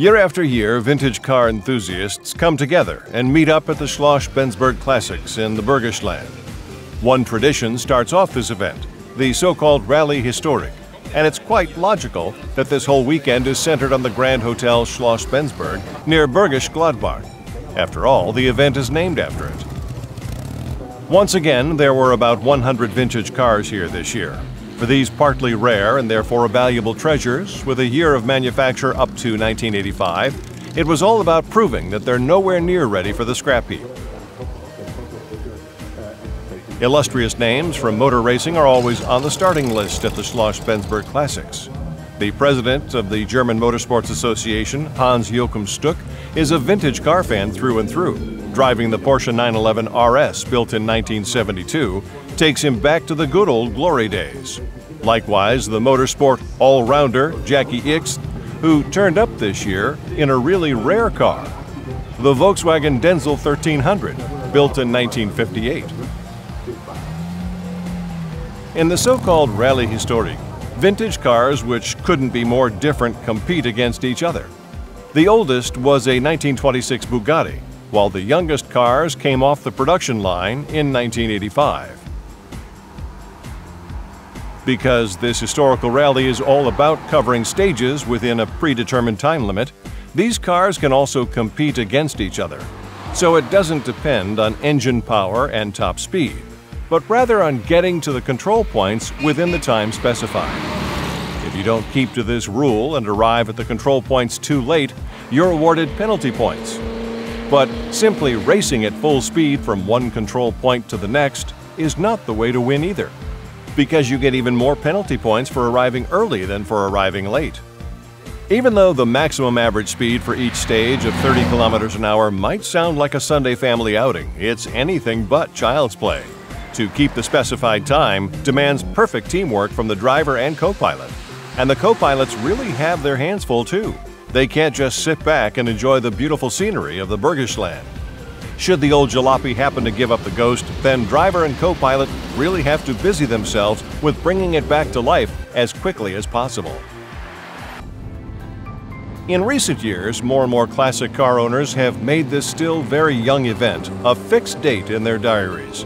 Year after year, vintage car enthusiasts come together and meet up at the Schloss Bensberg Classics in the Burgenland. One tradition starts off this event, the so-called Rallye Historique, and it's quite logical that this whole weekend is centered on the Grandhotel Schloss Bensberg near Bergisch Gladbach. After all, the event is named after it. Once again, there were about 100 vintage cars here this year. For these partly rare and therefore valuable treasures, with a year of manufacture up to 1985, it was all about proving that they're nowhere near ready for the scrap heap. Illustrious names from motor racing are always on the starting list at the Schloss Bensberg Classics. The president of the German Motorsports Association, Hans-Joachim Stuck, is a vintage car fan through and through. Driving the Porsche 911 RS built in 1972 takes him back to the good old glory days. Likewise, the motorsport all-rounder Jackie Ickx, who turned up this year in a really rare car, the Volkswagen Denzel 1300, built in 1958. In the so-called Rallye Historique, vintage cars which couldn't be more different compete against each other. The oldest was a 1926 Bugatti, while the youngest cars came off the production line in 1985. Because this historical rally is all about covering stages within a predetermined time limit, these cars can also compete against each other. So it doesn't depend on engine power and top speed, but rather on getting to the control points within the time specified. If you don't keep to this rule and arrive at the control points too late, you're awarded penalty points. But simply racing at full speed from one control point to the next is not the way to win either, because you get even more penalty points for arriving early than for arriving late. Even though the maximum average speed for each stage of 30 kilometers an hour might sound like a Sunday family outing, it's anything but child's play. To keep the specified time demands perfect teamwork from the driver and co-pilot. And the co-pilots really have their hands full too. They can't just sit back and enjoy the beautiful scenery of the Burgenland. Should the old jalopy happen to give up the ghost, then driver and co-pilot really have to busy themselves with bringing it back to life as quickly as possible. In recent years, more and more classic car owners have made this still very young event a fixed date in their diaries.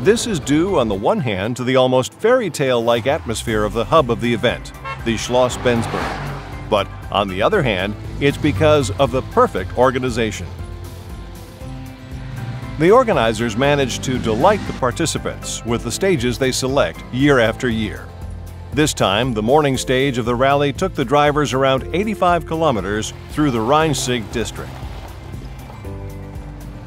This is due, on the one hand, to the almost fairy tale-like atmosphere of the hub of the event, the Schloss Bensberg. But on the other hand, it's because of the perfect organization. The organizers managed to delight the participants with the stages they select year after year. This time, the morning stage of the rally took the drivers around 85 kilometers through the Rhine-Sieg district.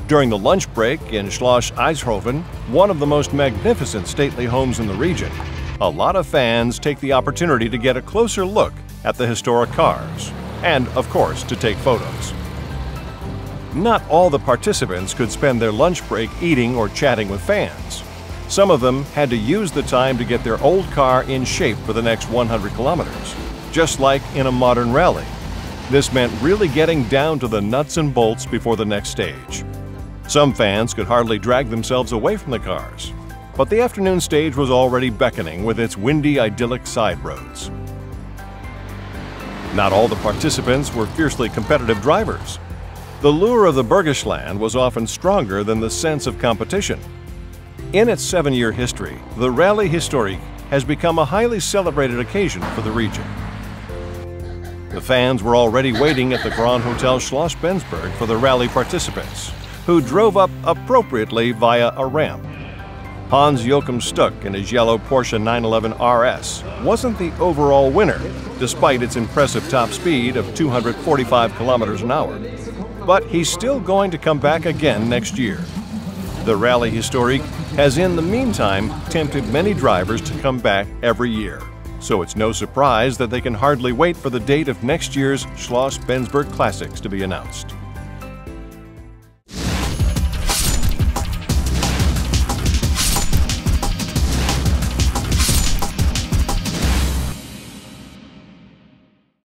During the lunch break in Schloss Eishofen, one of the most magnificent stately homes in the region, a lot of fans take the opportunity to get a closer look at the historic cars, and, of course, to take photos. Not all the participants could spend their lunch break eating or chatting with fans. Some of them had to use the time to get their old car in shape for the next 100 kilometers, just like in a modern rally. This meant really getting down to the nuts and bolts before the next stage. Some fans could hardly drag themselves away from the cars, but the afternoon stage was already beckoning with its windy, idyllic side roads. Not all the participants were fiercely competitive drivers. The lure of the Burgenland was often stronger than the sense of competition. In its 7-year history, the Rallye Historique has become a highly celebrated occasion for the region. The fans were already waiting at the Grandhotel Schloss Bensberg for the rally participants, who drove up appropriately via a ramp. Hans-Joachim Stuck in his yellow Porsche 911 RS wasn't the overall winner, despite its impressive top speed of 245 kilometers an hour. But he's still going to come back again next year. The Rallye Historique has in the meantime tempted many drivers to come back every year. So it's no surprise that they can hardly wait for the date of next year's Schloss Bensberg Classics to be announced.